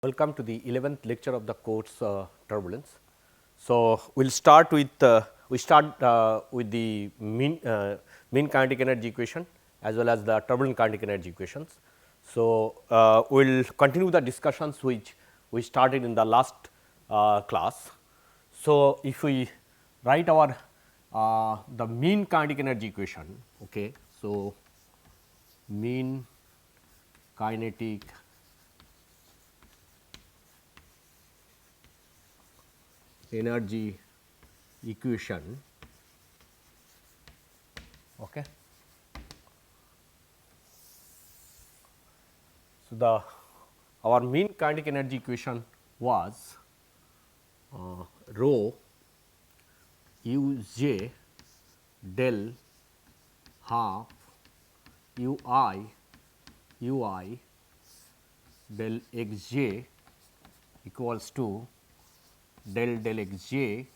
Welcome to the 11th lecture of the course Turbulence. So, we will start with the mean kinetic energy equation as well as the turbulent kinetic energy equations. So, we will continue the discussions which we started in the last class. So, if we write our the mean kinetic energy equation, okay. So, mean kinetic energy equation, okay. So, our mean kinetic energy equation was rho u j del half u I del x j equals to del x j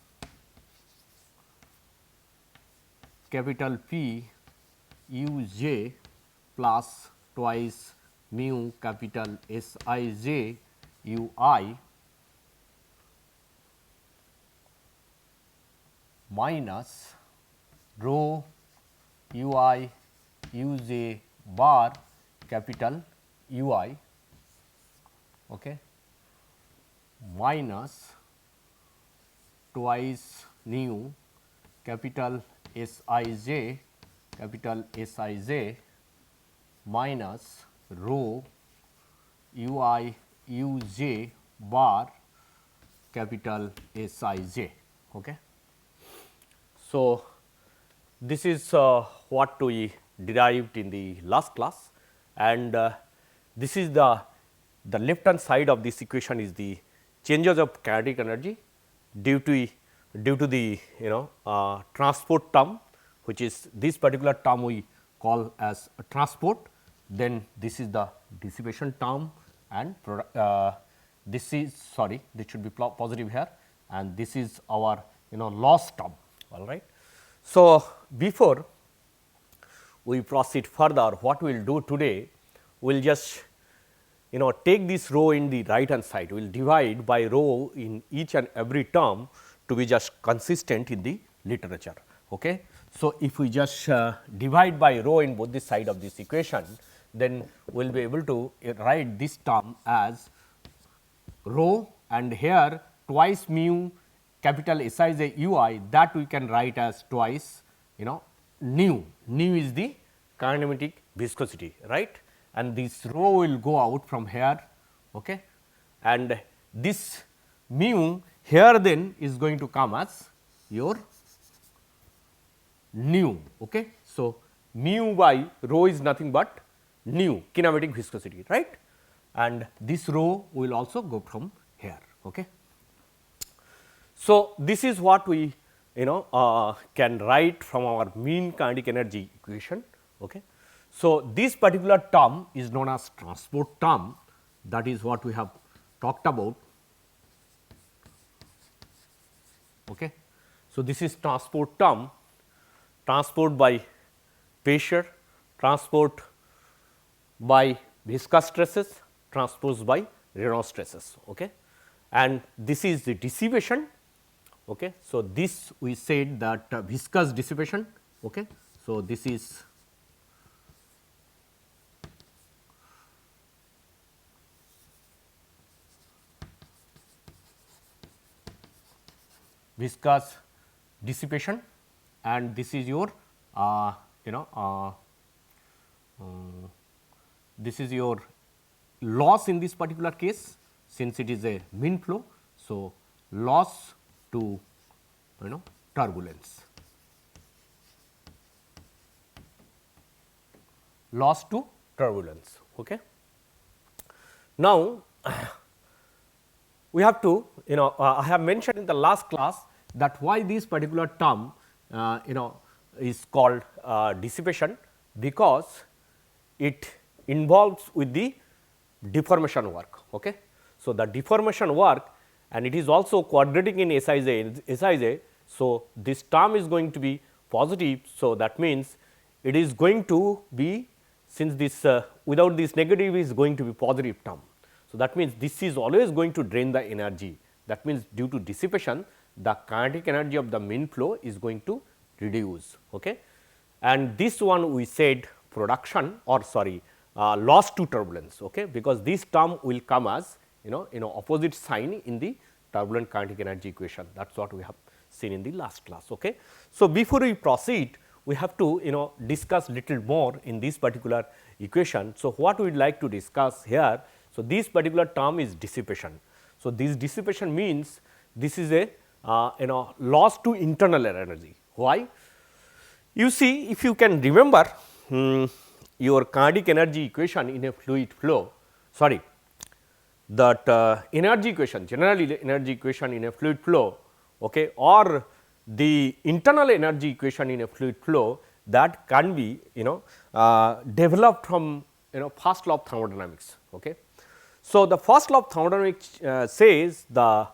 capital P u j plus twice mu capital S I j u I minus rho u I u j bar capital U I, okay, minus twice nu capital S I j minus rho u I u j bar capital S I j. Okay. So, this is what we derived in the last class, and this is the left hand side of this equation is the changes of kinetic energy due to the transport term, which is this particular term we call as a transport. Then this is the dissipation term, and this is this should be positive here, and this is our loss term. All right. So, before we proceed further, what we will do today, we will just take this rho in the right hand side, we will divide by rho in each and every term to be just consistent in the literature. Okay. So, if we just divide by rho in both the side of this equation, then we will be able to write this term as rho, and here twice mu capital S I j u I, that we can write as twice nu. Nu is the kinematic viscosity, right, and this rho will go out from here, okay, and this mu here then is going to come as your nu. Okay. So, mu by rho is nothing but nu, kinematic viscosity, right, and this rho will also go from here. Okay. So, this is what we can write from our mean kinetic energy equation. Okay. So, this particular term is known as transport term, that is what we have talked about. Okay. So, this is transport term, transport by pressure, transport by viscous stresses, transport by Reynolds stresses. Okay. And this is the dissipation. Okay. So, this we said that viscous dissipation. Okay. So, this is viscous dissipation, and this is your this is your loss in this particular case, since it is a mean flow. So, loss to turbulence, loss to turbulence. Okay. Now, we have to I have mentioned in the last class that why this particular term is called dissipation, because it involves with the deformation work. Okay. So, the deformation work, and it is also quadratic in S I j. So, this term is going to be positive. So, that means it is going to be, since this without this negative is going to be positive term. So, that means this is always going to drain the energy. That means due to dissipation, the kinetic energy of the mean flow is going to reduce. Okay. And this one we said production or sorry loss to turbulence, okay, because this term will come as opposite sign in the turbulent kinetic energy equation. That is what we have seen in the last class. Okay. So, before we proceed, we have to discuss little more in this particular equation. So, what we would like to discuss here. So, this particular term is dissipation. So, this dissipation means this is a loss to internal energy. Why? You see, if you can remember your kinetic energy equation in a fluid flow, sorry, that energy equation, generally energy equation in a fluid flow, okay, or the internal energy equation in a fluid flow, that can be developed from first law of thermodynamics. Okay. So, the first law of thermodynamics says the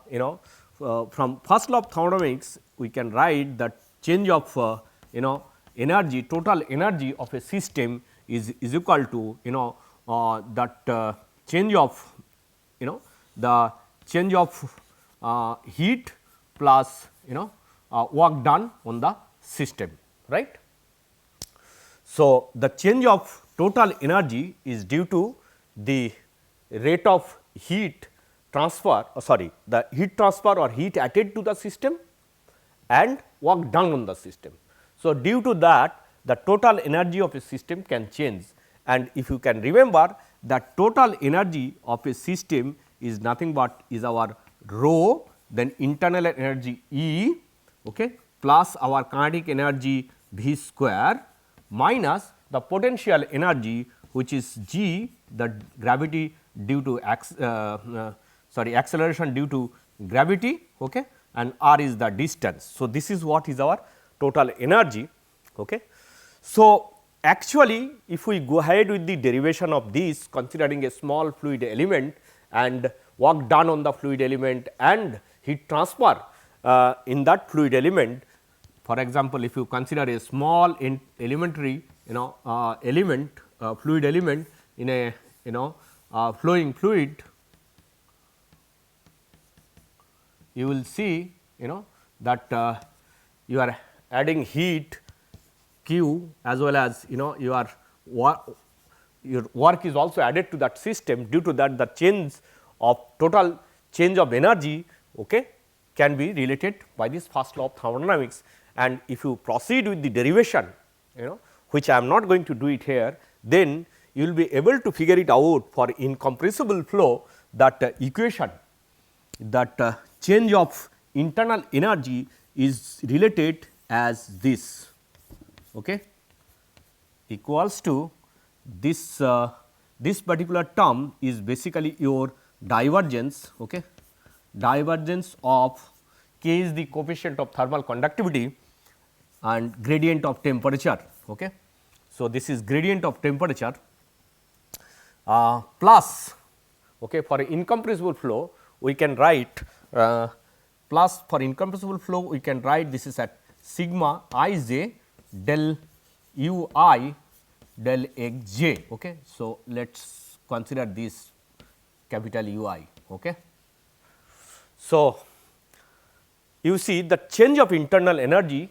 from first law of thermodynamics we can write that change of energy, total energy of a system is equal to that change of the change of heat plus work done on the system, right. So, the change of total energy is due to the rate of heat transfer the heat transfer or heat added to the system and work done on the system. So, due to that the total energy of a system can change, and if you can remember that total energy of a system is nothing but is our rho, then internal energy E, okay, plus our kinetic energy V square minus the potential energy which is G, the gravity due to acceleration due to gravity, okay, and R is the distance. So, this is what is our total energy. Okay. So, actually if we go ahead with the derivation of this considering a small fluid element and work done on the fluid element and heat transfer in that fluid element, for example, if you consider a small elementary fluid element in a flowing fluid, you will see that you are adding heat Q as well as your work is also added to that system. Due to that the change of total change of energy, okay, can be related by this first law of thermodynamics. And if you proceed with the derivation which I am not going to do it here, then you will be able to figure it out for incompressible flow that equation that change of internal energy is related as this, okay, equals to this this particular term is basically your divergence, okay, divergence of K is the coefficient of thermal conductivity and gradient of temperature. Okay. So, this is gradient of temperature plus, okay, for incompressible flow we can write plus for incompressible flow we can write this is at sigma I j del u I del x j. Okay. So, let us consider this capital U I. Okay. So, you see the change of internal energy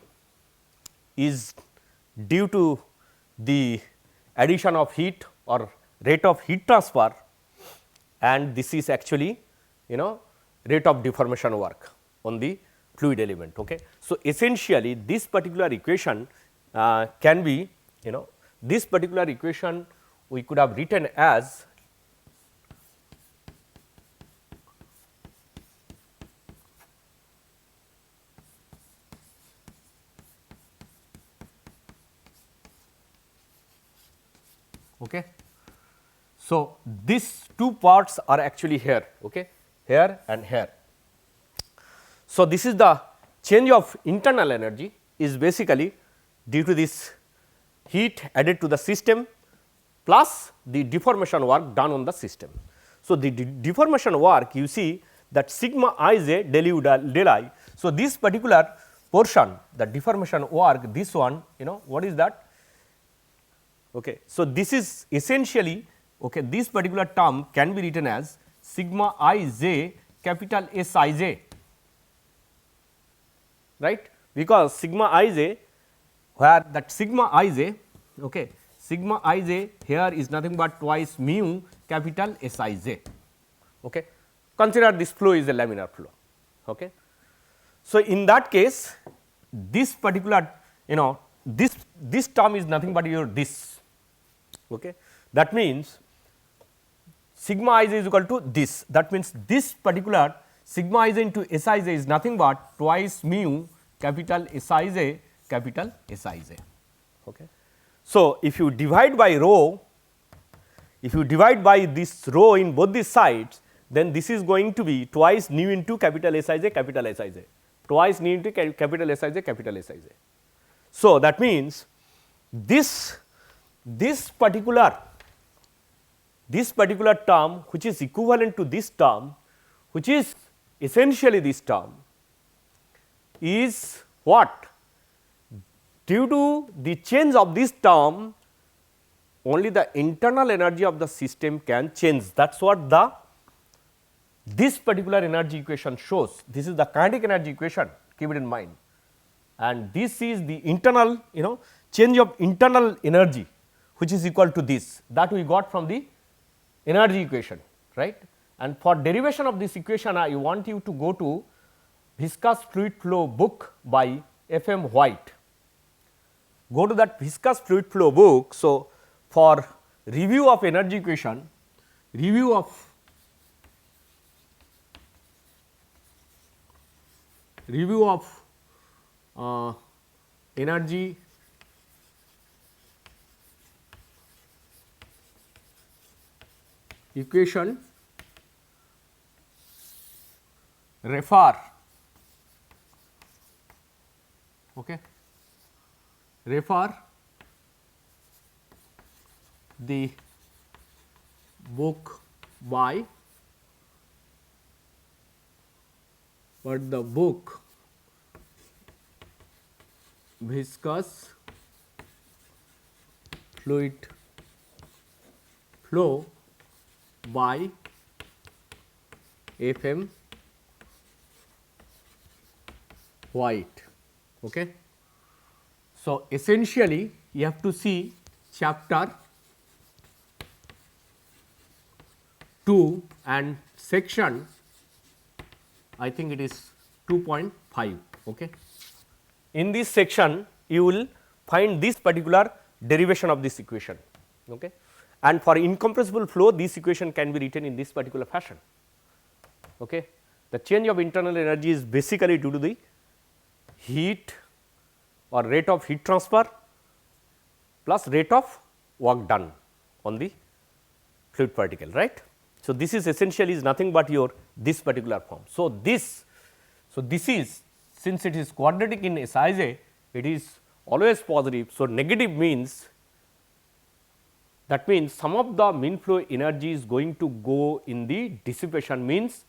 is due to the addition of heat or rate of heat transfer, and this is actually rate of deformation work on the fluid element. Okay. So, essentially this particular equation can be this particular equation we could have written as okay. So, these two parts are actually here, okay, here and here. So, this is the change of internal energy is basically due to this heat added to the system plus the deformation work done on the system. So, the deformation work you see that sigma I j del u del I. So, this particular portion the deformation work, this one what is that? Okay. So, this is essentially, okay, this particular term can be written as sigma ij capital Sij, right, because sigma ij, where that sigma ij, okay, sigma ij here is nothing but twice mu capital Sij. Okay. Consider this flow is a laminar flow. Okay. So, in that case this particular this term is nothing but your this. Okay. That means sigma ij is equal to this, that means this particular sigma ij into Sij is nothing but twice mu capital Sij capital Sij. Okay. So, if you divide by rho, if you divide by this rho in both these sides, then this is going to be twice nu into capital Sij capital Sij, twice nu into capital Sij capital Sij. So, that means this particular term which is equivalent to this term, which is essentially this term, is what? Due to the change of this term, only the internal energy of the system can change. That is what this particular energy equation shows. This is the kinetic energy equation, keep it in mind, and this is the internal change of internal energy which is equal to this, that we got from the energy equation, right. And for derivation of this equation, I want you to go to viscous fluid flow book by F.M. White. Go to that viscous fluid flow book. So, for review of energy equation, review of energy equation, refer the book by viscous fluid flow by F.M. White. Okay. So, essentially you have to see chapter 2 and section, I think it is 2.5. Okay. In this section you will find this particular derivation of this equation. Okay. And for incompressible flow, this equation can be written in this particular fashion. Okay. The change of internal energy is basically due to the heat or rate of heat transfer plus rate of work done on the fluid particle, right. So, this is essentially is nothing but your this particular form. So, this is, since it is quadratic in Sij, it is always positive. So, negative means, that means some of the mean flow energy is going to go in the dissipation, means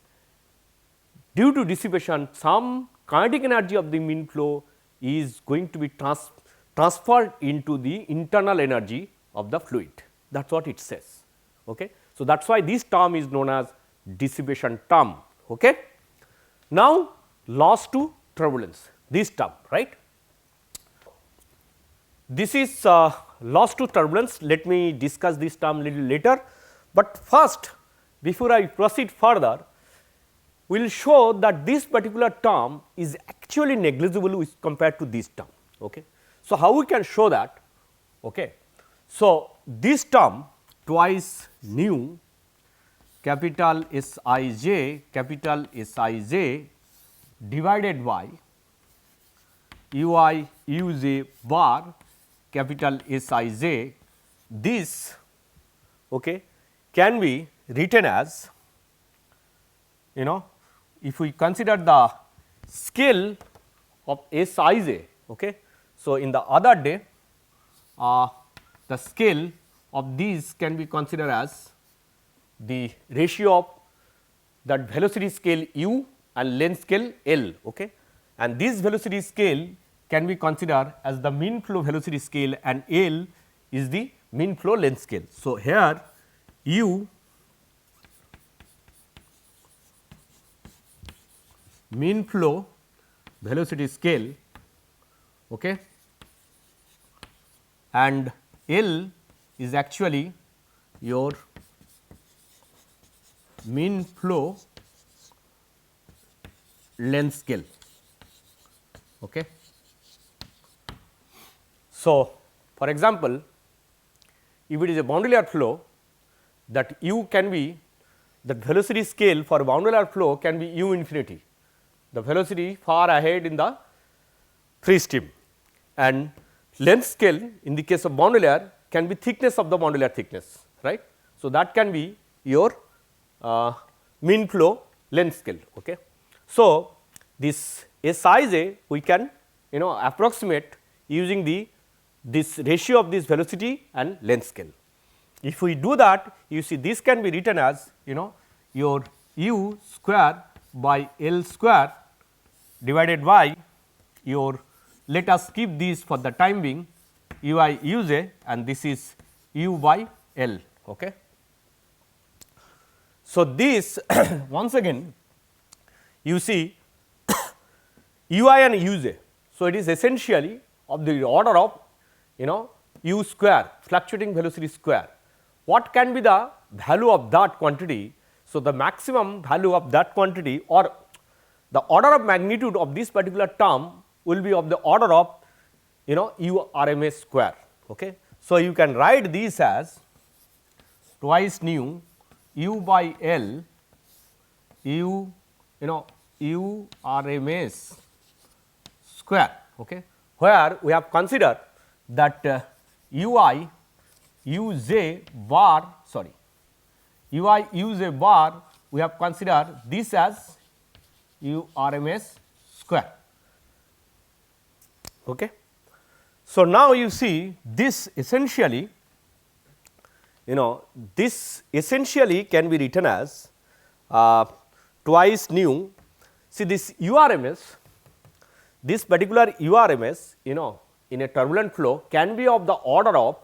due to dissipation some kinetic energy of the mean flow is going to be transferred into the internal energy of the fluid, that is what it says. Okay. So, that is why this term is known as dissipation term. Okay. Now, loss to turbulence, this term, right. This is loss to turbulence. Let me discuss this term little later, but first before I proceed further, we will show that this particular term is actually negligible with compared to this term. Okay. So, how we can show that? Okay. So, this term twice nu capital Sij capital Sij divided by ui uj bar capital Sij, this can be written as, if we consider the scale of Sij. Okay. So, in the other day the scale of these can be considered as the ratio of that velocity scale u and length scale L. Okay. And this velocity scale can be considered as the mean flow velocity scale and L is the mean flow length scale. So, here u mean flow velocity scale, okay, and L is actually your mean flow length scale. Okay. So, for example, if it is a boundary layer flow, that u can be, the velocity scale for boundary layer flow can be u infinity, the velocity far ahead in the free stream, and length scale in the case of boundary layer can be thickness of the boundary layer thickness, right. So, that can be your mean flow length scale. Okay. So, this Sij we can approximate using this ratio of this velocity and length scale. If we do that, you see this can be written as your u square by L square divided by your, let us keep this for the time being, u I u j, and this is u by L. Okay. So, this once again you see u I and u j. So, it is essentially of the order of u square, fluctuating velocity square. What can be the value of that quantity? So, the maximum value of that quantity or the order of magnitude of this particular term will be of the order of u RMS square. Okay. So, you can write this as twice nu u by L u u RMS square, okay, where we have considered that u I u j bar, sorry, u I u j bar, we have considered this as u RMS square. Okay. So, now you see this essentially this essentially can be written as twice nu. See this URMS, this particular URMS in a turbulent flow can be of the order of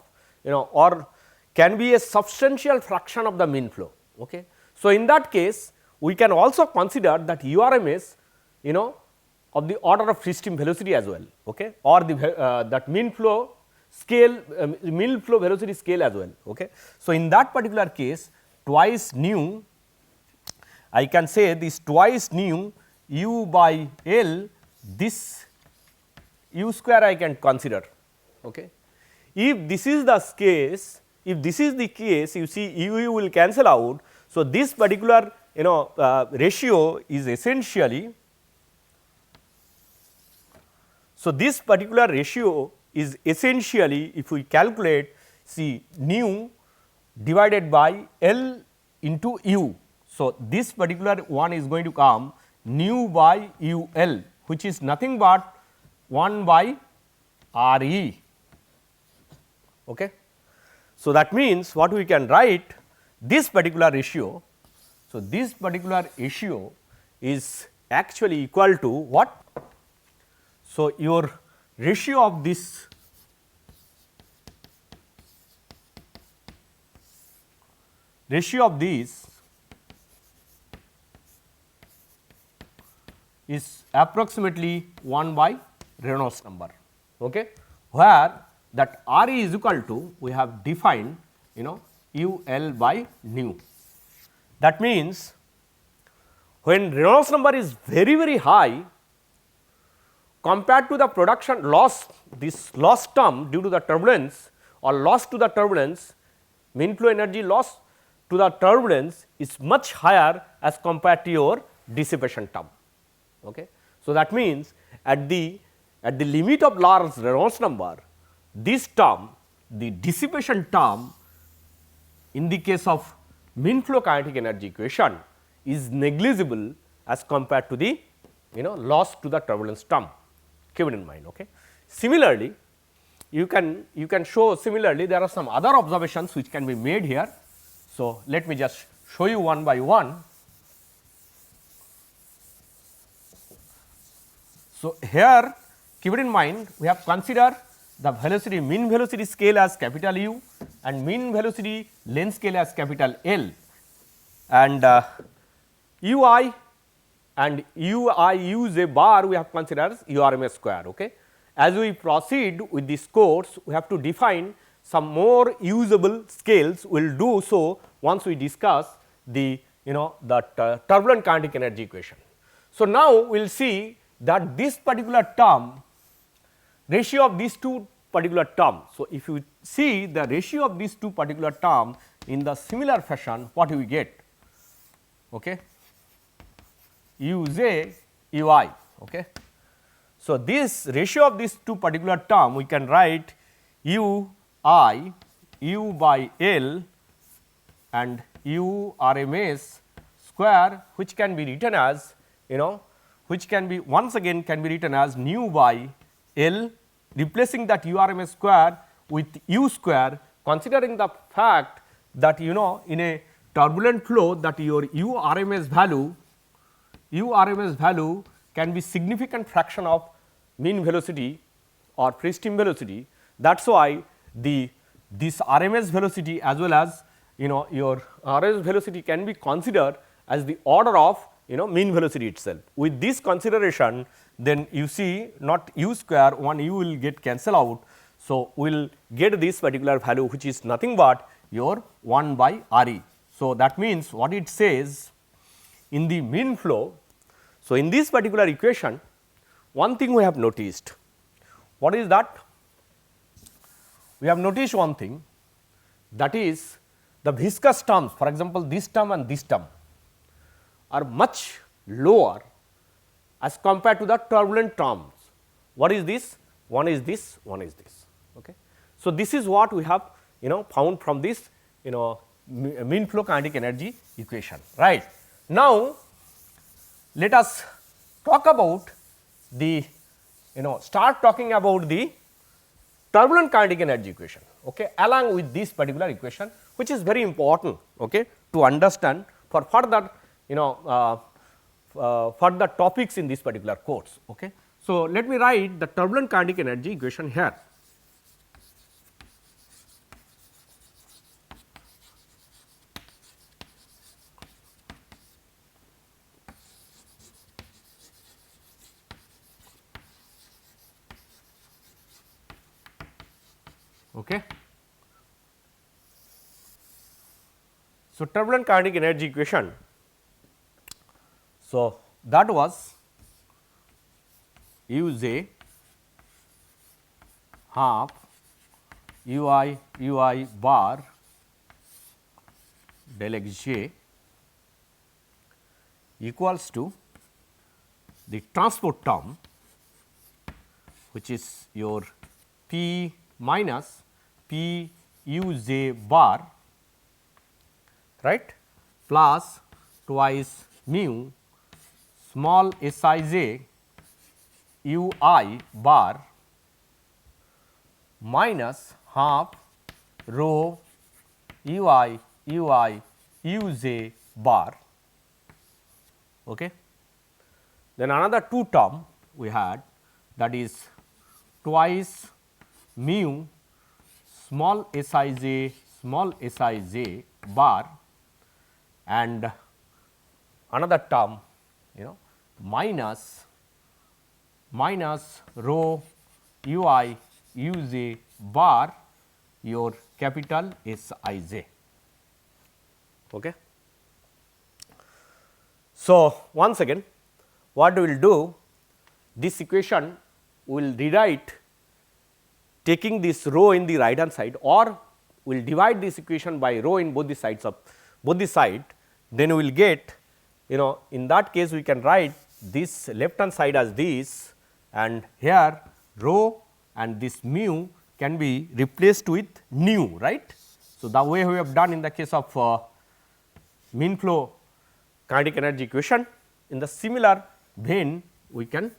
or can be a substantial fraction of the mean flow. Okay. So, in that case we can also consider that URMS of the order of free stream velocity as well, okay, or the that mean flow scale, mean flow velocity scale as well. Okay. So, in that particular case twice nu, I can say this twice nu u by L, this u square I can consider. Okay. If this is the case, if this is the case, you see u will cancel out. So, this particular ratio is essentially, so this particular ratio is essentially, if we calculate, see nu divided by L into u. So, this particular one is going to come nu by u L, which is nothing but 1 by R e. Okay. So, that means what we can write this particular ratio. So, this particular ratio is actually equal to what? So, your ratio of this is approximately 1 by Reynolds number, okay, where that R e is equal to, we have defined u L by nu. That means, when Reynolds number is very very high compared to the production loss, this loss term due to the turbulence or loss to the turbulence, mean flow energy loss to the turbulence is much higher as compared to your dissipation term. Okay. So, that means, at the limit of large Reynolds number, this term, the dissipation term in the case of mean flow kinetic energy equation is negligible as compared to the loss to the turbulence term, keep it in mind. Okay. Similarly, you can show similarly there are some other observations which can be made here. So, let me just show you one by one. So, here keep it in mind, we have considered the velocity, mean velocity scale as capital U and mean velocity length scale as capital L, and u I and ui u j bar we have considered as urms square. Okay. As we proceed with this course, we have to define some more usable scales. We will do so once we discuss the that turbulent kinetic energy equation. So, now we will see that this particular term, ratio of these two particular terms. So, if you see the ratio of these two particular terms in the similar fashion, what we get? Okay. U j u I. Okay. So, this ratio of these two particular term we can write u I u by L and u RMS square, which can be written as which can be once again can be written as nu by L, replacing that u RMS square with u square, considering the fact that in a turbulent flow that your u RMS value can be significant fraction of mean velocity or free stream velocity. That is why this RMS velocity as well as your RMS velocity can be considered as the order of mean velocity itself. With this consideration, then you see not u square, one u will get cancel out. So, we will get this particular value, which is nothing but your 1 by Re. So, that means what it says in the mean flow. So, in this particular equation, one thing we have noticed, what is that? We have noticed one thing, that is the viscous terms, for example, this term and this term are much lower as compared to the turbulent terms. What is this? One is this, one is this. Okay. So, this is what we have found from this mean flow kinetic energy equation, right. Now, let us talk about the start talking about the turbulent kinetic energy equation, okay, along with this particular equation, which is very important, okay, to understand for further further topics in this particular course. Okay. So, let me write the turbulent kinetic energy equation here. Okay. So, turbulent kinetic energy equation. So, that was u j half u I bar del x j equals to the transport term, which is your P minus P u j bar, right, plus twice mu small s I j u I bar minus half rho u I u j bar. Okay. Then another two term we had, that is twice mu small s I j bar, and another term minus rho u I u j bar your capital S I j. Okay. So, once again what we will do, this equation we will rewrite taking this rho in the right hand side, or we will divide this equation by rho in both the sides of both the side, then we will get in that case we can write this left hand side as this, and here rho and this mu can be replaced with nu, right. So, the way we have done in the case of mean flow kinetic energy equation, in the similar vein we can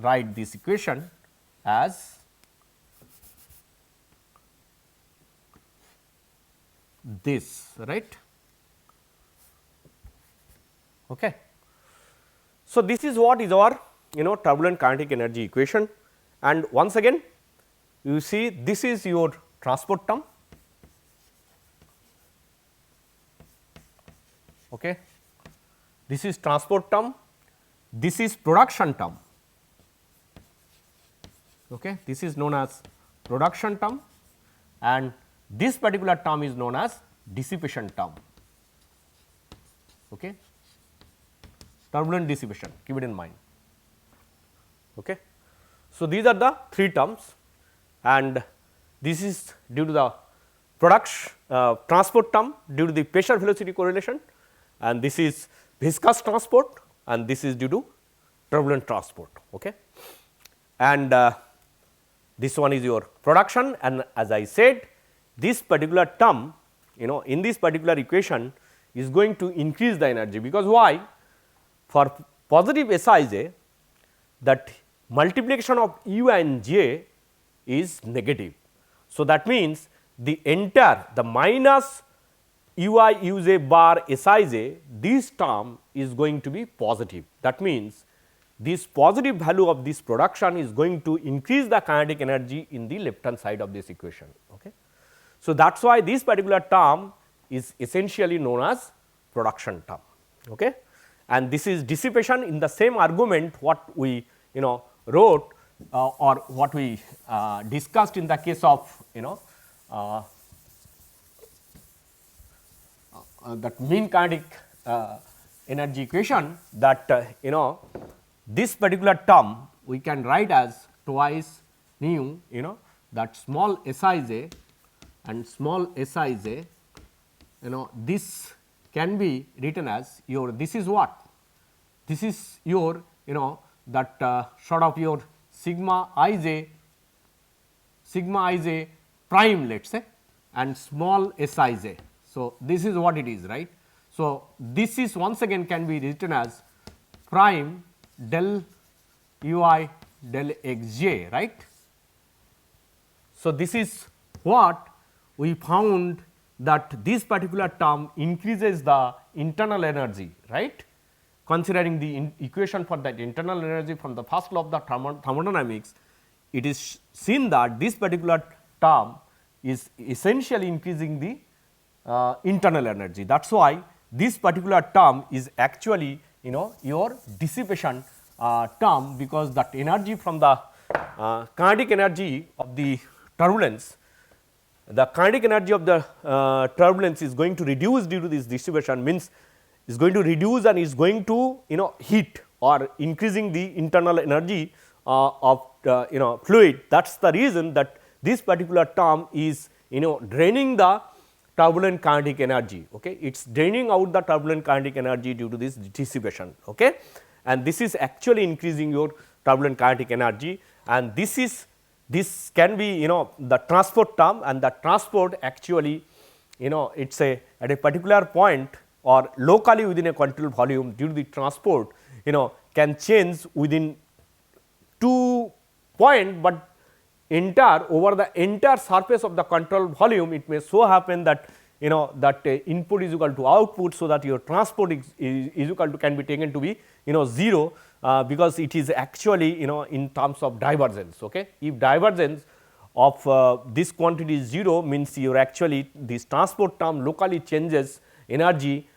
write this equation as this, right. Okay. So, this is what is our turbulent kinetic energy equation, and once again you see this is your transport term. Okay. this is transport term, this is production term. Okay. This is known as production term and this particular term is known as dissipation term. Okay. Turbulent dissipation, keep it in mind. Okay. So, these are the three terms and this is due to the transport term due to the pressure velocity correlation and this is viscous transport and this is due to turbulent transport. Okay. And this one is your production and as I said this particular term in this particular equation is going to increase the energy because why? For positive Sij that multiplication of U and J is negative. So, that means the minus Ui Uj bar Sij this term is going to be positive. That means, this positive value of this production is going to increase the kinetic energy in the left hand side of this equation. Okay. So, that is why this particular term is essentially known as production term. Okay. And this is dissipation in the same argument what we wrote or what we discussed in the case of that mean kinetic energy equation that this particular term we can write as twice nu that small Sij and small Sij this can be written as your this is what? This is your that sort of your sigma ij prime let us say and small Sij. So, this is what it is right. So, this is once again can be written as prime del ui del xj right. So, this is what we found that this particular term increases the internal energy right. Considering the equation for that internal energy from the first law of the thermodynamics, it is seen that this particular term is essentially increasing the internal energy. That is why this particular term is actually your dissipation term because that energy from the kinetic energy of the turbulence, the kinetic energy of the turbulence is going to reduce due to this dissipation means is going to reduce and is going to heat or increasing the internal energy of fluid. That is the reason that this particular term is draining the turbulent kinetic energy. Okay. It is draining out the turbulent kinetic energy due to this dissipation. Okay. And this is actually increasing your turbulent kinetic energy and this can be the transport term and the transport actually it is at a particular point or locally within a control volume due to the transport can change within 2 point, but over the entire surface of the control volume it may so happen that that input is equal to output. So, that your transport is equal to can be taken to be 0 because it is actually in terms of divergence. Okay. If divergence of this quantity is 0 means you are actually this transport term locally changes energy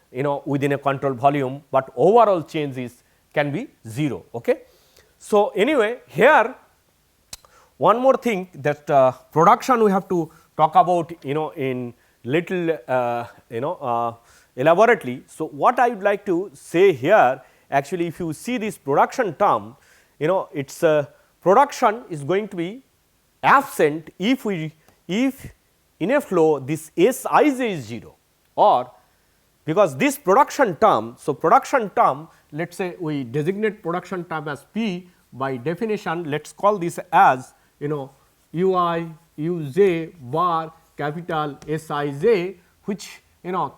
within a control volume, but overall change is can be 0. Okay. So, anyway here one more thing that production we have to talk about in little elaborately. So, what I would like to say here actually if you see this production term its production is going to be absent if in a flow this Sij is 0 or because this production term. So, production term let us say we designate production term as P by definition let us call this as Ui Uj bar capital Sij which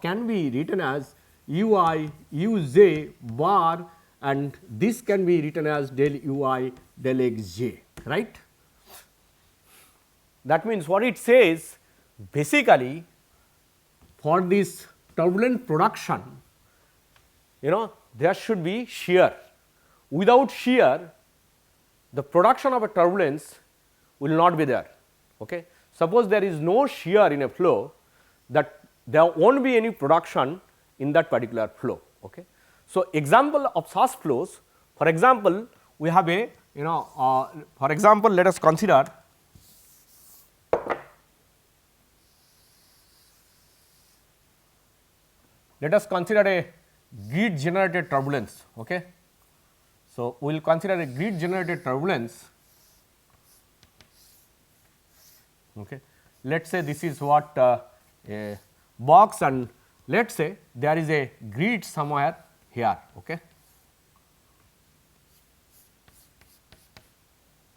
can be written as Ui Uj bar and this can be written as del Ui del Xj right. That means what it says basically for this turbulent production there should be shear. Without shear the production of a turbulence will not be there. Okay. Suppose there is no shear in a flow that there will not be any production in that particular flow. Okay. So, example of such flows, for example, we have a for example, let us consider a grid generated turbulence. Okay. So, we will consider a grid generated turbulence. Okay. Let us say this is what a box, and let us say there is a grid somewhere here. Okay.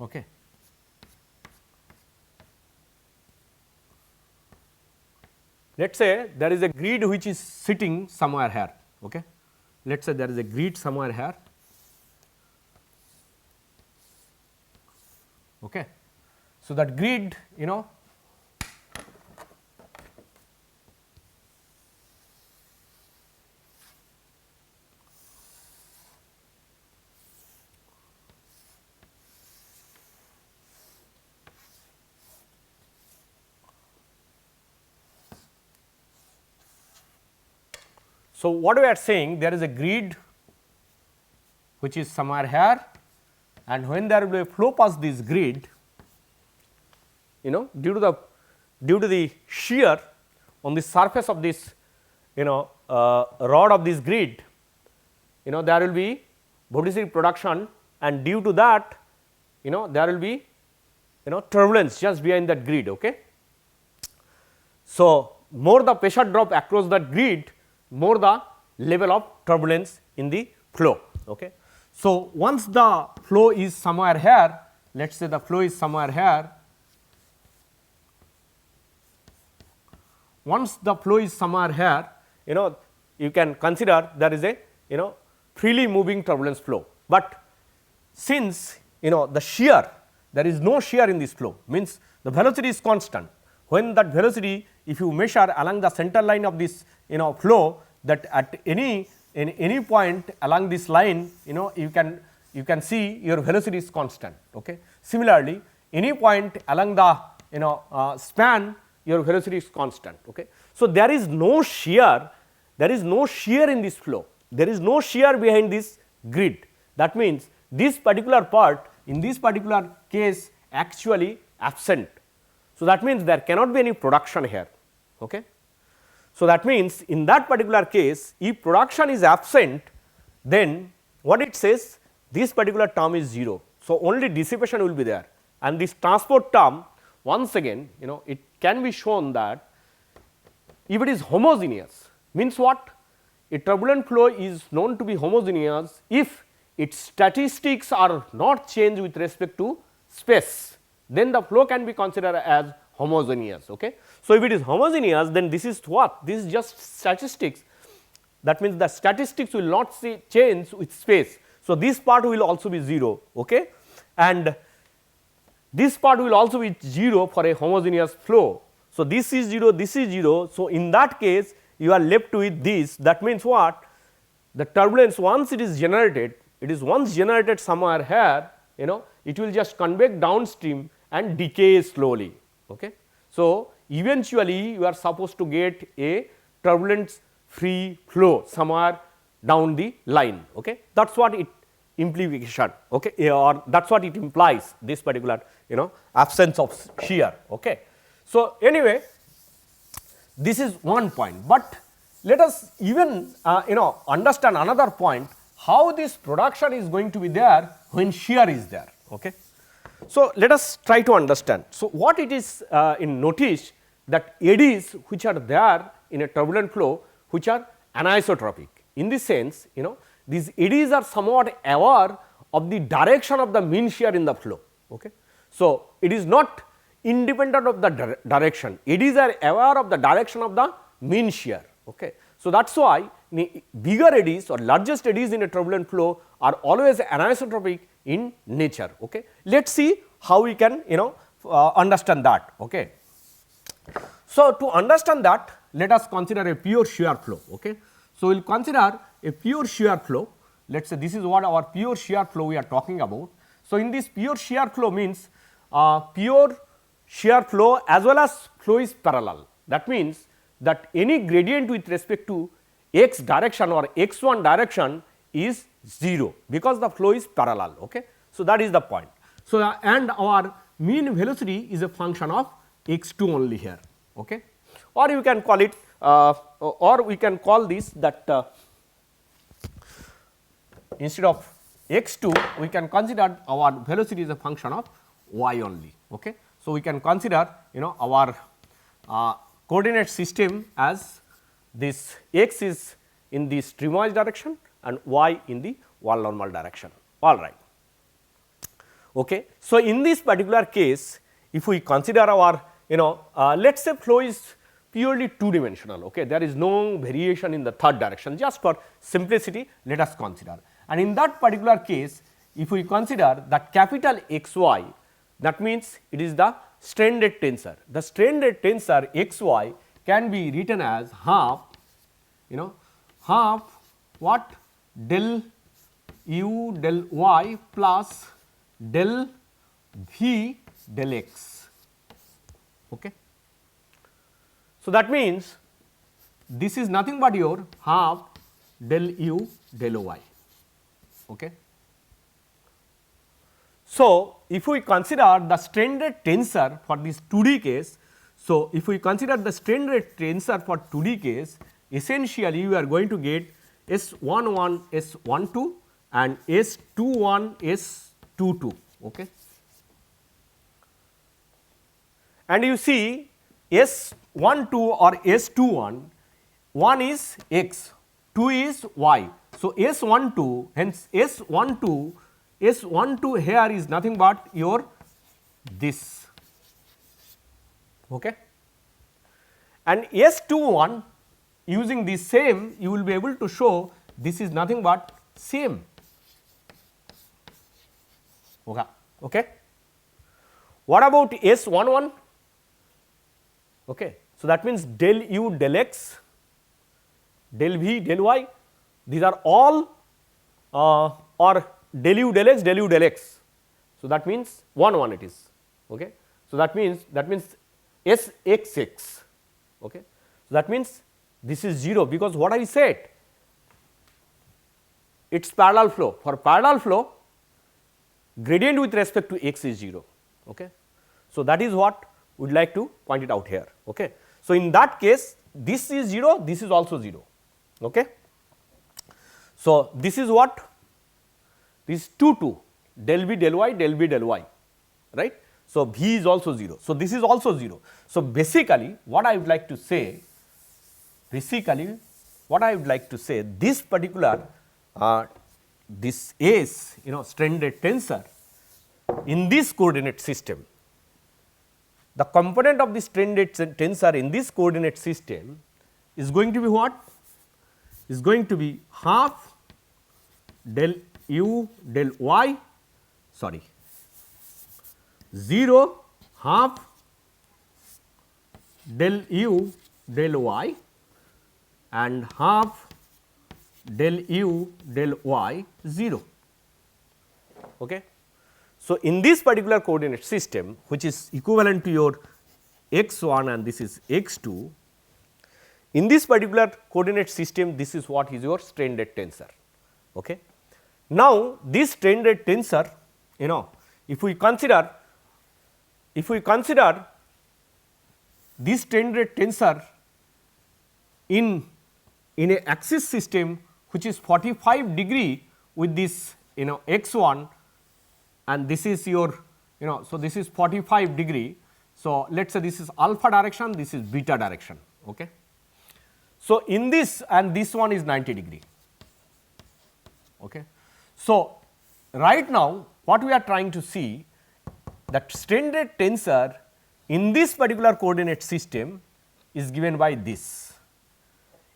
Okay. Let us say there is a grid which is sitting somewhere here. Okay. Let us say there is a grid somewhere here. Okay. So, that grid, so, what we are saying, there is a grid which is somewhere here, and when there will be a flow past this grid, due to the shear on the surface of this rod of this grid, there will be vorticity production, and due to that there will be turbulence just behind that grid. Okay. So, more the pressure drop across that grid, more the level of turbulence in the flow. Okay. So, once the flow is somewhere here, let us say the flow is somewhere here. Once the flow is somewhere here, you can consider there is a freely moving turbulence flow, but since the shear, there is no shear in this flow, means the velocity is constant. When that velocity, if you measure along the center line of this flow, that at any point along this line, you can see your velocity is constant. Okay. Similarly, any point along the span, your velocity is constant. Okay. So, there is no shear, in this flow, there is no shear behind this grid. That means, this particular part in this particular case actually absent. So, that means there cannot be any production here. Okay. So, that means in that particular case, if production is absent, then what it says, this particular term is 0. So, only dissipation will be there, and this transport term, once again it can be shown that if it is homogeneous, means what? A turbulent flow is known to be homogeneous if its statistics are not changed with respect to space, then the flow can be considered as homogeneous. Okay. So, if it is homogeneous, then this is what? This is just statistics, that means the statistics will not change with space. So, this part will also be 0. Okay. And this part will also be 0 for a homogeneous flow. So, this is 0, this is 0. So, in that case you are left with this, that means what? The turbulence, once it is generated, it is once generated somewhere here, it will just convect downstream and decay slowly. Okay. So, eventually you are supposed to get a turbulence free flow somewhere down the line. Okay. That is what it implication, okay, or that is what it implies, this particular absence of shear. Okay. So, anyway, this is one point, but let us even understand another point, how this production is going to be there when shear is there. Okay. So, let us try to understand. So, what it is in notice that eddies which are there in a turbulent flow, which are anisotropic, in the sense these eddies are somewhat aware of the direction of the mean shear in the flow. Okay. So, it is not independent of the direction, eddies are aware of the direction of the mean shear. Okay. So, that is why bigger eddies or largest eddies in a turbulent flow are always anisotropic in nature. Okay. Let us see how we can understand that. Okay. So, to understand that, let us consider a pure shear flow. Okay. So, we will consider a pure shear flow. Let us say this is what our pure shear flow we are talking about. So, in this pure shear flow means pure shear flow as well as flow is parallel. That means that any gradient with respect to x direction or x1 direction is 0 because the flow is parallel. Okay. So, that is the point. So, and our mean velocity is a function of x2 only here. Okay. Or you can call it or we can call this that instead of x2 we can consider our velocity is a function of y only. Okay. So, we can consider our coordinate system as this x is in the streamwise direction and y in the wall normal direction, all right. Okay. So, in this particular case if we consider our let us say flow is purely 2 dimensional, okay. There is no variation in the third direction, just for simplicity let us consider, and in that particular case if we consider that capital XY, that means it is the strain rate tensor. The strain rate tensor XY can be written as half half what del u del y plus del v del x. Okay. So, that means this is nothing but your half del u del y. Okay. So, if we consider the strain rate tensor for this 2D case, so if we consider the strain rate tensor for 2D case, essentially you are going to get S11 S12 and S21 S22. Okay. And you see S12 or S21, 1 is x, 2 is y. So, S12, hence S12 here is nothing but your this, okay. And S21 using the same you will be able to show this is nothing but same. Okay. What about S11? Okay. So, that means del u del x, del v del y, these are all or del u del x del u del x. So, that means 1 it is. Okay. So, that means S x x. Okay. So, that means this is 0 because what I said, it is parallel flow. For parallel flow gradient with respect to x is 0. Okay. So, that is what we would like to point it out here. Okay. So, in that case this is 0, this is also 0. Okay. So, this is what, this is 2 2 del v del y right. So, v is also 0. So, this is also 0. So, basically what I would like to say, this particular this S strain rate tensor in this coordinate system, the component of the strain rate tensor in this coordinate system is going to be what? Is going to be half del u del y, sorry, 0 half del u del y and half del u del y 0. Okay. So, in this particular coordinate system which is equivalent to your x1 and this is x2, in this particular coordinate system this is what is your strain rate tensor. Okay. Now, this strain rate tensor if we consider this strain rate tensor in a axis system which is 45 degree with this x1 and this is your so this is 45 degree. So, let us say this is alpha direction, this is beta direction. Okay. So, in this and this one is 90 degree. Okay. So, right now what we are trying to see, that strain rate tensor in this particular coordinate system is given by this.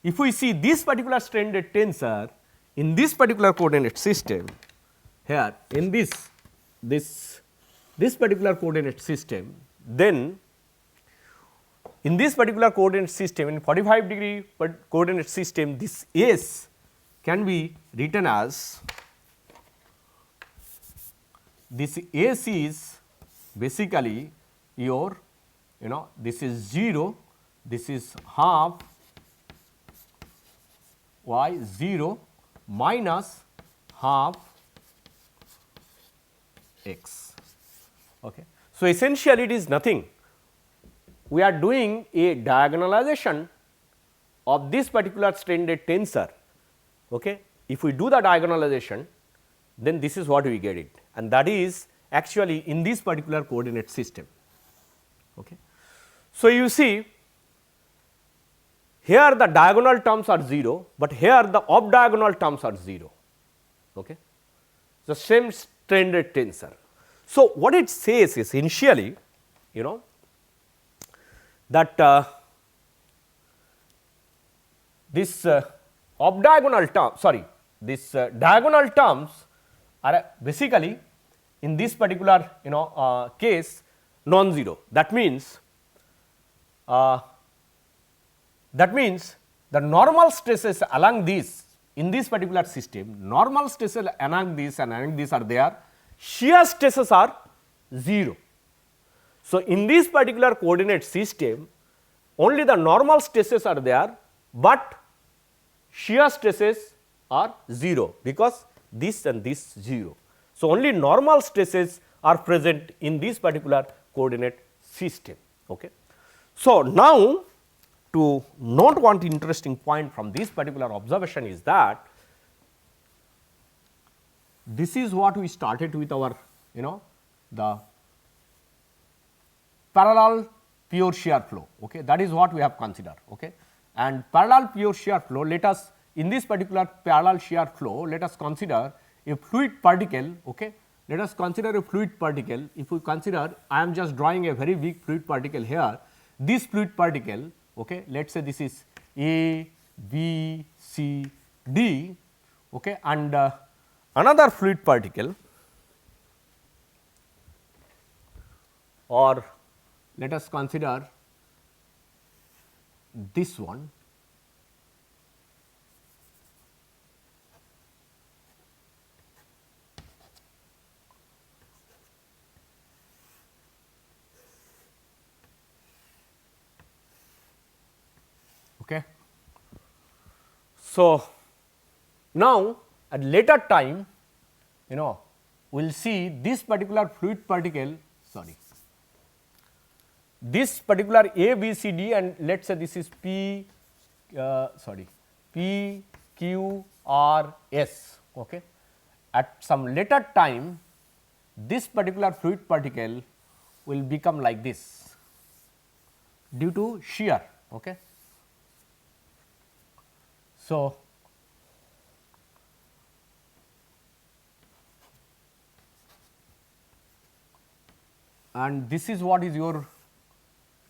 If we see this particular strain rate tensor in this particular coordinate system here in this particular coordinate system, then in this particular coordinate system in 45 degree coordinate system, this S can be written as, this S is basically your this is 0, this is half y 0 minus half x. Okay. So, essentially it is nothing, we are doing a diagonalization of this particular strain rate tensor. Okay. If we do the diagonalization, then this is what we get it, and that is actually in this particular coordinate system. Okay. So, you see here the diagonal terms are 0, but here the off diagonal terms are 0. Okay. The same strain rate tensor. So, what it says is essentially, you know, that this off diagonal term, sorry, this diagonal terms are basically in this particular, you know, case non-zero. That means the normal stresses along this, in this particular system, normal stresses along this and along this are there, shear stresses are 0. So, in this particular coordinate system, only the normal stresses are there, but shear stresses are 0, because this and this 0. So, only normal stresses are present in this particular coordinate system. Okay. So, now to note one interesting point from this particular observation is that this is what we started with our, you know, the parallel pure shear flow. Okay. That is what we have considered. Okay. And parallel pure shear flow, let us in this particular parallel shear flow, let us consider a fluid particle. Okay. Let us consider a fluid particle. If we consider, I am just drawing a very big fluid particle here. This fluid particle, okay, let us say this is A, B, C, D, okay, and another fluid particle, or let us consider this one. Okay. So, now at later time, you know, we will see this particular fluid particle, sorry, this particular A, B, C, D, and let us say this is P, P, Q, R, S. Okay. At some later time, this particular fluid particle will become like this due to shear. Okay. So, and this is what is your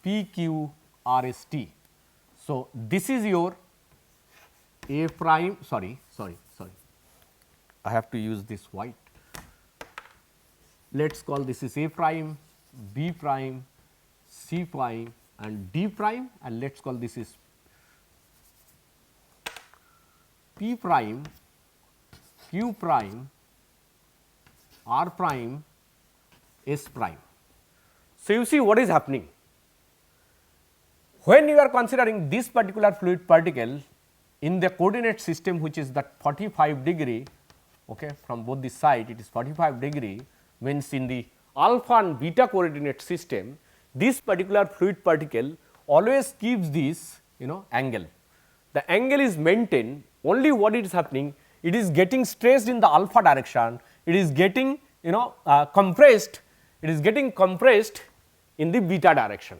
PQRST. So, this is your A prime, sorry, I have to use this white. Let us call this is A prime, B prime, C prime and D prime, and let us call this is P prime, Q prime, R prime, S prime. So, you see what is happening. When you are considering this particular fluid particle in the coordinate system, which is that 45 degree, okay, from both the side it is 45 degree, means in the alpha and beta coordinate system, this particular fluid particle always keeps this, you know, angle. The angle is maintained, only what is happening, it is getting stressed in the alpha direction, it is getting, you know, compressed, it is getting compressed in the beta direction.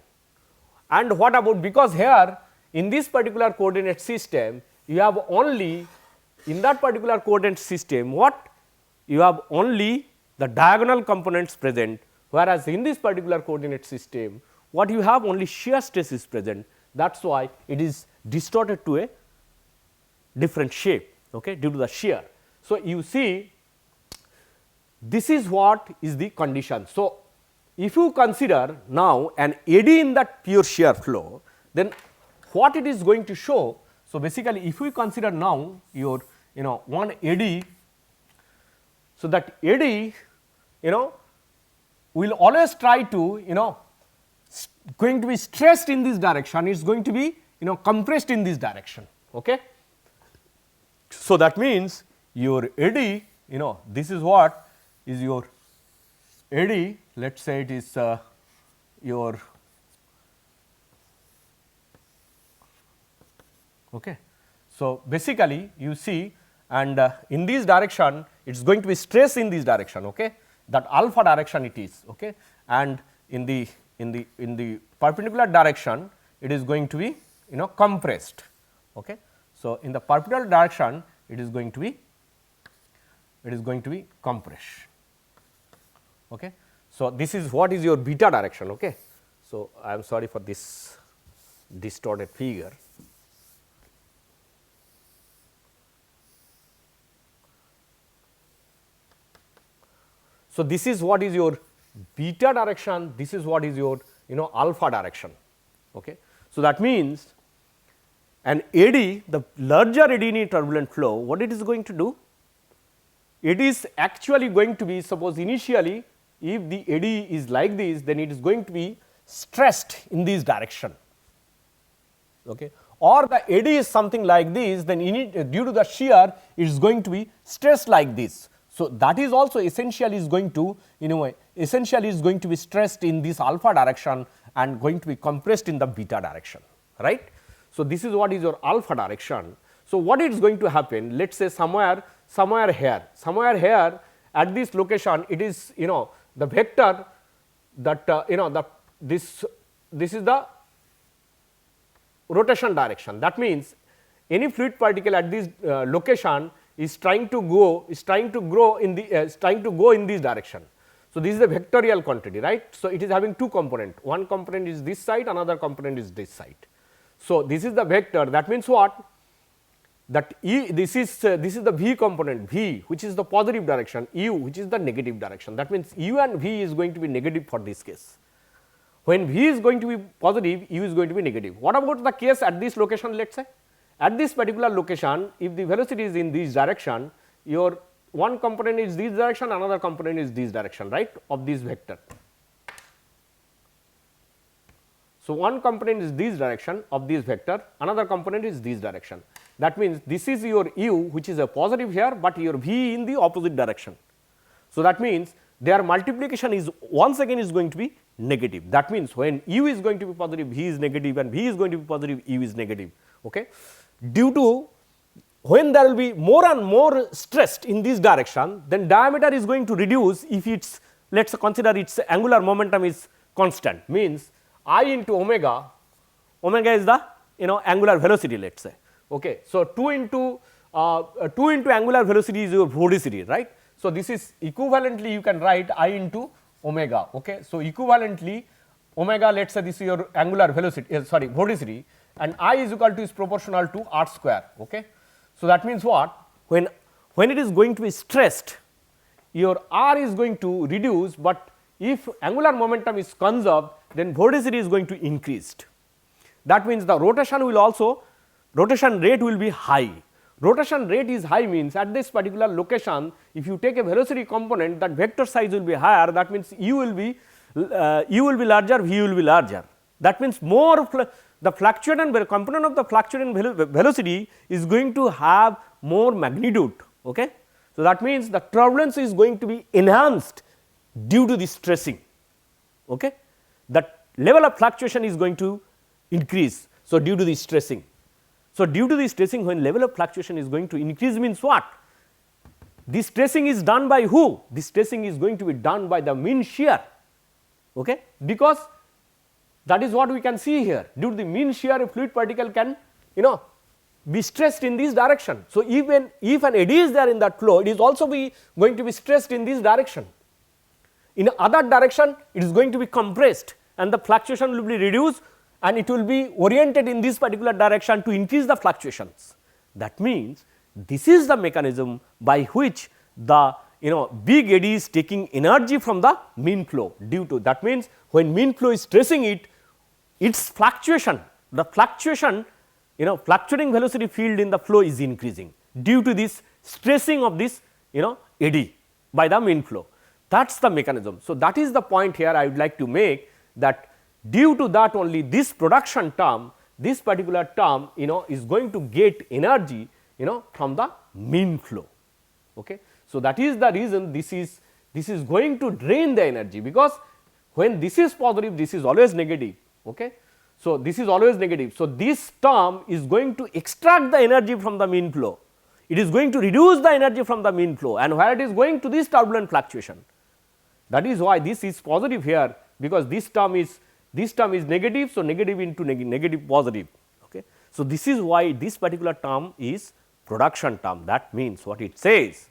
And what about, because here in this particular coordinate system you have only, in that particular coordinate system what, you have only the diagonal components present, whereas in this particular coordinate system what you have, only shear stress is present, that is why it is distorted to a different shape, okay, due to the shear. So, you see this is what is the condition. So, if you consider now an eddy in that pure shear flow, then what it is going to show. So, basically if we consider now your, you know, one eddy, so that eddy, you know, will always try to, you know, going to be stressed in this direction, it is going to be, you know, compressed in this direction. Okay. So, that means your eddy, you know, this is what is your eddy, let us say it is your okay. So, basically you see, and in this direction it is going to be stress in this direction, okay, that alpha direction it is, okay, and in the perpendicular direction it is going to be, you know, compressed, okay. So, in the perpendicular direction it is going to be compressed, okay. So, this is what is your beta direction, okay. So, I am sorry for this distorted figure. So, this is what is your beta direction, this is what is your, you know, alpha direction, okay. So, that means an eddy, the larger eddy in a turbulent flow, what it is going to do? It is actually going to be, suppose initially if the eddy is like this, then it is going to be stressed in this direction, okay, or the eddy is something like this, then due to the shear it is going to be stressed like this. So, that is also essentially is going to, in a way, essentially is going to be stressed in this alpha direction and going to be compressed in the beta direction, right. So, this is what is your alpha direction. So, what is going to happen? Let us say somewhere here at this location, it is, you know, the vector that you know, this is the rotation direction. That means any fluid particle at this location is trying to go in this direction. So, this is the vectorial quantity, right. So, it is having two component, one component is this side, another component is this side. So, this is the vector, that means what, that this is the v component, v which is the positive direction, u which is the negative direction, that means u and v is going to be negative for this case. When v is going to be positive, u is going to be negative. What about the case at this location, let us say? At this particular location, if the velocity is in this direction, your one component is this direction, another component is this direction, right, of this vector. So, one component is this direction of this vector, another component is this direction. That means, this is your u which is a positive here, but your v in the opposite direction. So, that means, their multiplication is once again is going to be negative. That means, when u is going to be positive, v is negative, and v is going to be positive, u is negative. Okay. Due to when there will be more and more stressed in this direction, then diameter is going to reduce if its, let us consider its angular momentum is constant, means I into omega, omega is the, you know, angular velocity, let us say. Okay. So, 2 into angular velocity is your vorticity, right. So, this is equivalently you can write I into omega. Okay. So, equivalently omega, let us say this is your angular velocity, vorticity, and I is equal to is proportional to r square. Okay. So, that means what, when it is going to be stressed, your r is going to reduce, but if angular momentum is conserved, then vorticity is going to increase. That means, the rotation will also, rotation rate will be high. Rotation rate is high means at this particular location, if you take a velocity component, that vector size will be higher, that means u will be larger, v will be larger. That means, more the fluctuating component of the fluctuating velocity is going to have more magnitude. Okay. So, that means, the turbulence is going to be enhanced due to this stressing. Okay. That level of fluctuation is going to increase. So, due to this stressing. So, due to this stressing, when level of fluctuation is going to increase means what? This stressing is done by who? This stressing is going to be done by the mean shear, okay? Because that is what we can see here. Due to the mean shear, a fluid particle can, you know, be stressed in this direction. So, even if an eddy is there in that flow, it is also going to be stressed in this direction. In other direction, it is going to be compressed and the fluctuation will be reduced, and it will be oriented in this particular direction to increase the fluctuations. That means, this is the mechanism by which the, you know, big eddy is taking energy from the mean flow due to, that means, when mean flow is stressing it, its fluctuation, the fluctuation, you know, fluctuating velocity field in the flow is increasing due to this stressing of this, you know, eddy by the mean flow. That is the mechanism. So, that is the point here I would like to make, that due to that only this production term, this particular term, you know, is going to get energy from the mean flow. Okay. So, that is the reason this is going to drain the energy, because when this is positive, this is always negative. Okay. So, this is always negative. So, this term is going to extract the energy from the mean flow, it is going to reduce the energy from the mean flow, and where it is going to this turbulent fluctuation. That is why this is positive here, because this term is negative. So, negative into negative positive. Okay. So, this is why this particular term is production term. That means what it says,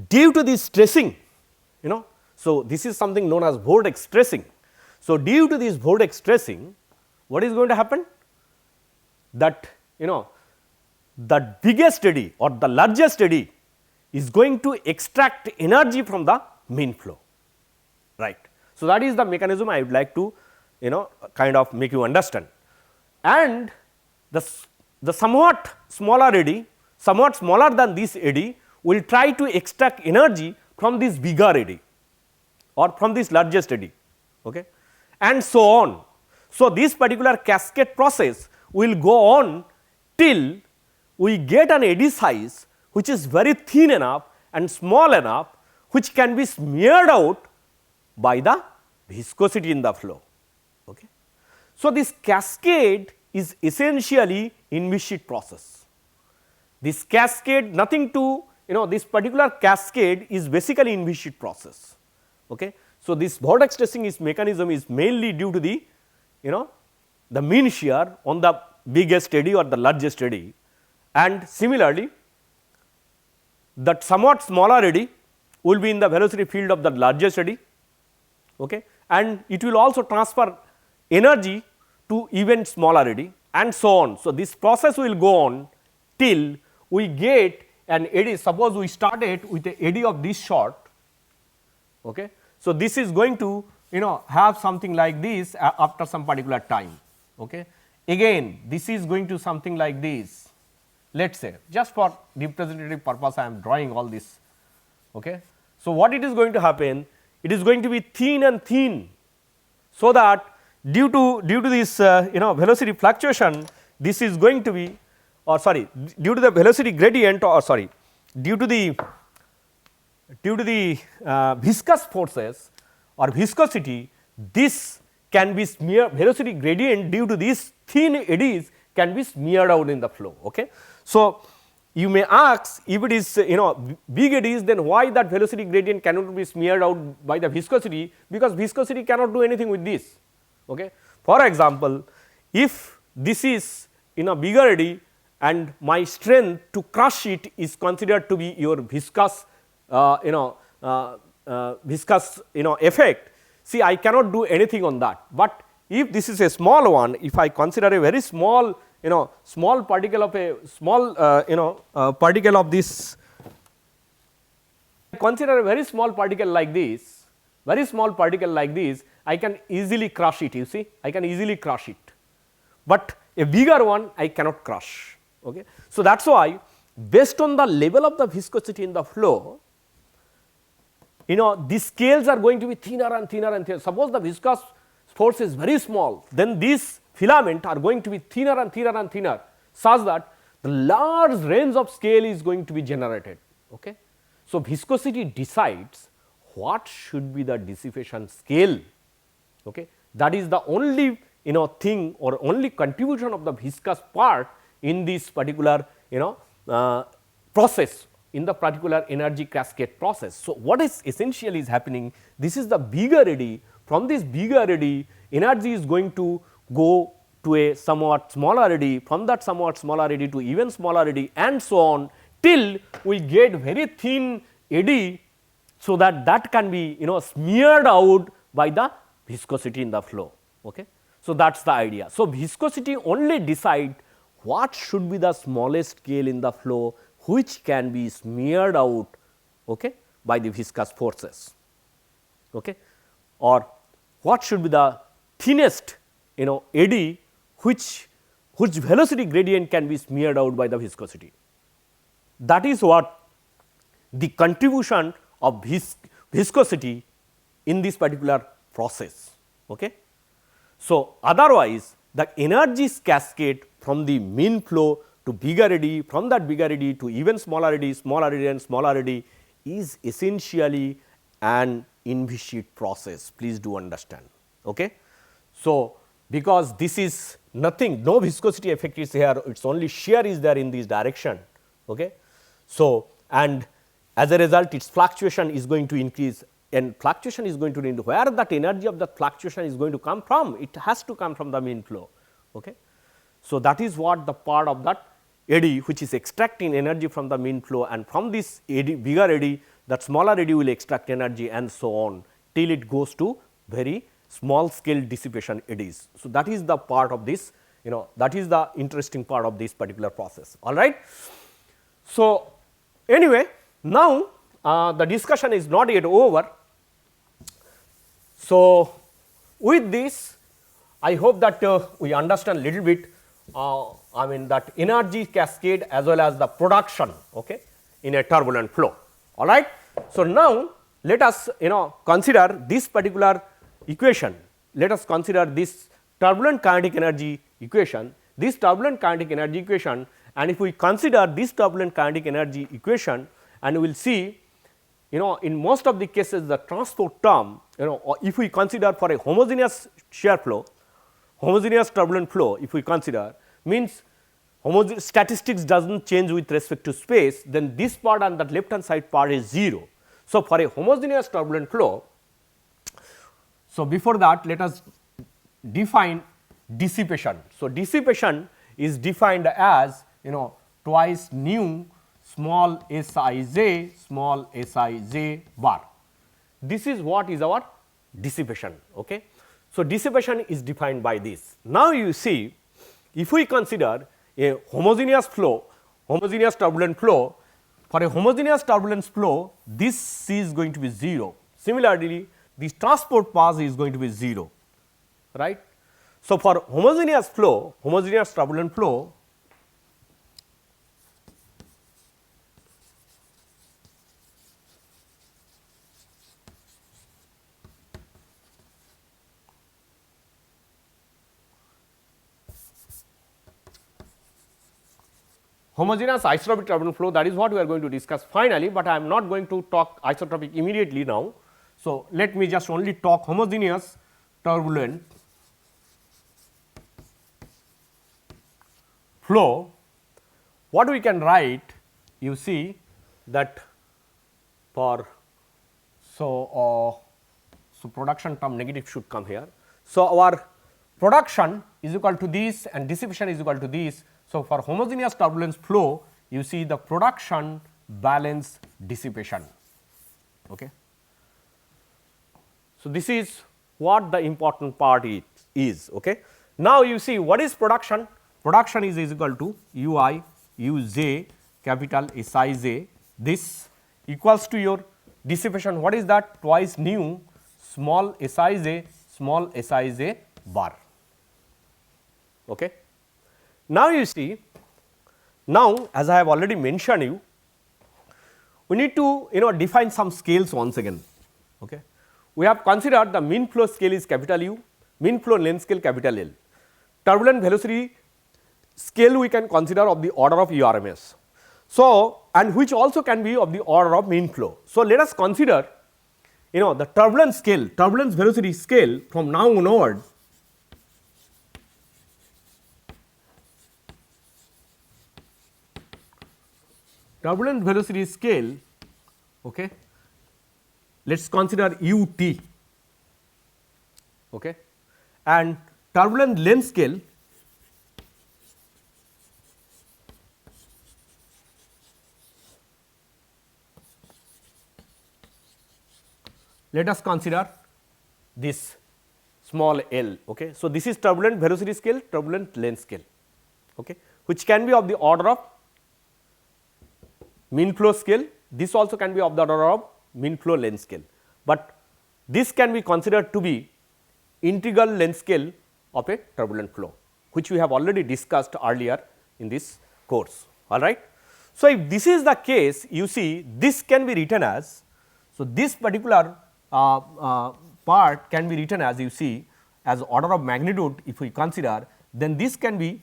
due to this stressing, so this is something known as vortex stressing. So, due to this vortex stressing, what is going to happen? That the biggest eddy or the largest eddy is going to extract energy from the mean flow, right. So, that is the mechanism I would like to kind of make you understand. And the somewhat smaller eddy, somewhat smaller than this eddy, will try to extract energy from this bigger eddy or from this largest eddy, okay, and so on. So, this particular cascade process will go on till we get an eddy size which is very thin enough and small enough, which can be smeared out by the viscosity in the flow. Okay. So, this cascade is essentially inviscid process. This cascade, nothing to this particular cascade is basically inviscid process. Okay. So, this vortex stressing mechanism is mainly due to the the mean shear on the biggest eddy or the largest eddy, and similarly that somewhat smaller eddy will be in the velocity field of the largest eddy, okay, and it will also transfer energy to even smaller eddy and so on. So, this process will go on till we get an eddy. Suppose we started with a eddy of this sort. Okay. So, this is going to have something like this after some particular time. Okay. Again this is going to something like this, let us say, just for representative purpose I am drawing all this. Okay. So, what it is going to happen? It is going to be thin and thin, so that due to this velocity fluctuation, this is going to be, or sorry, due to the velocity gradient, or sorry, due to the viscous forces or viscosity, this can be smeared, velocity gradient due to these thin eddies can be smeared out in the flow. Okay. So, you may ask, if it is big eddies, then why that velocity gradient cannot be smeared out by the viscosity, because viscosity cannot do anything with this. Okay. For example, if this is in a bigger eddy and my strength to crush it is considered to be your viscous effect, see, I cannot do anything on that. But if this is a small one, if I consider a very small small particle of a small particle of this, consider a very small particle like this, I can easily crush it, you see, I can easily crush it, but a bigger one I cannot crush. Okay. So, that is why based on the level of the viscosity in the flow, these scales are going to be thinner and thinner and thinner. Suppose the viscous force is very small, then these filament are going to be thinner and thinner and thinner, such that the large range of scale is going to be generated. Okay. So, viscosity decides what should be the dissipation scale. Okay. That is the only thing or only contribution of the viscous part in this particular process, in the particular energy cascade process. So, what is essentially is happening, this is the bigger eddy, from this bigger eddy energy is going to go to a somewhat smaller eddy, from that somewhat smaller eddy to even smaller eddy and so on, till we get very thin eddy, so that that can be smeared out by the viscosity in the flow. Okay. So, that is the idea. So, viscosity only decide what should be the smallest scale in the flow which can be smeared out, okay, by the viscous forces, okay, or what should be the thinnest eddy which velocity gradient can be smeared out by the viscosity. That is what the contribution of viscosity in this particular process. Okay. So, otherwise the energies cascade from the mean flow to bigger eddy, from that bigger eddy to even smaller eddy, and smaller eddy is essentially an inviscid process, please do understand. Okay. So, because this is nothing, no viscosity effect is here, it is only shear is there in this direction. Okay. So, and as a result its fluctuation is going to increase, and fluctuation is going to increase. Where that energy of the fluctuation is going to come from? It has to come from the mean flow. Okay. So, that is what the part of that eddy which is extracting energy from the mean flow, and from this eddy, bigger eddy, that smaller eddy will extract energy and so on till it goes to very small scale dissipation eddies. So, that is the part of this, that is the interesting part of this particular process, all right. So, anyway, now the discussion is not yet over. So, with this I hope that we understand little bit I mean that energy cascade as well as the production, okay, in a turbulent flow, all right. So, now let us consider this particular equation, let us consider this turbulent kinetic energy equation, this turbulent kinetic energy equation, and if we consider this turbulent kinetic energy equation, and we will see in most of the cases the transport term, if we consider for a homogeneous shear flow, homogeneous turbulent flow, if we consider, means statistics does not change with respect to space, then this part and that left hand side part is 0. So, for a homogeneous turbulent flow, so before that let us define dissipation. So, dissipation is defined as twice nu small Sij bar. This is what is our dissipation. Okay. So, dissipation is defined by this. Now, you see if we consider a homogeneous flow, homogeneous turbulent flow, for a homogeneous turbulence flow this is going to be 0. Similarly, this transport path is going to be 0, right. So, for homogeneous flow, homogeneous turbulent flow, homogeneous isotropic turbulent flow, that is what we are going to discuss finally, but I am not going to talk isotropic immediately now. So, let me just only talk homogeneous turbulent flow. What we can write, you see that for so production term negative should come here. So, our production is equal to this and dissipation is equal to this. So, for homogeneous turbulence flow you see the production balance dissipation. Okay. So, this is what the important part is. Okay. Now, you see what is production? Production is equal to Ui Uj capital Sij, this equals to your dissipation. What is that? Twice nu small Sij bar. Okay. Now, you see, now as I have already mentioned you, we need to define some scales once again. Okay. We have considered the mean flow scale is capital U, mean flow length scale capital L. Turbulent velocity scale we can consider of the order of URMS. So, and which also can be of the order of mean flow. So, let us consider the turbulence scale, turbulence velocity scale from now onward. Turbulent velocity scale, okay. Let us consider ut, okay, and turbulent length scale let us consider this small l. Okay. So, this is turbulent velocity scale, turbulent length scale, okay, which can be of the order of mean flow scale, this also can be of the order of mean flow length scale, but this can be considered to be integral length scale of a turbulent flow, which we have already discussed earlier in this course, all right. So, if this is the case, you see this can be written as, so this particular part can be written as, you see, as order of magnitude if we consider, then this can be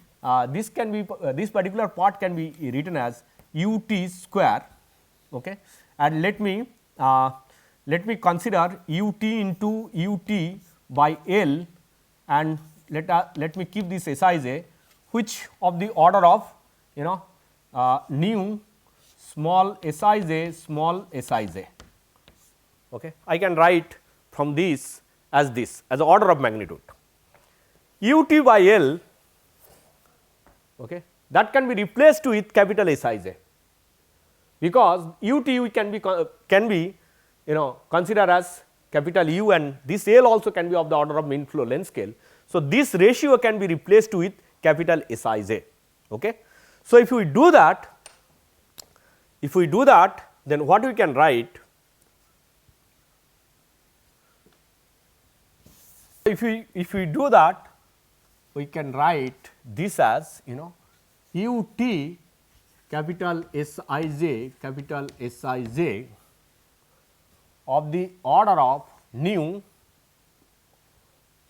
this can be this particular part can be written as u t square, okay. And let me consider u t into u t by L, and let me keep this Sij, which of the order of nu small Sij small Sij. Okay. I can write from this as the order of magnitude. U t by L, okay, that can be replaced with capital Sij, because u t can be considered as capital U, and this L also can be of the order of mean flow length scale. So, this ratio can be replaced with capital Sij. Okay. So, if we do that, then what we can write? If we do that, we can write this as u t capital Sij of the order of nu.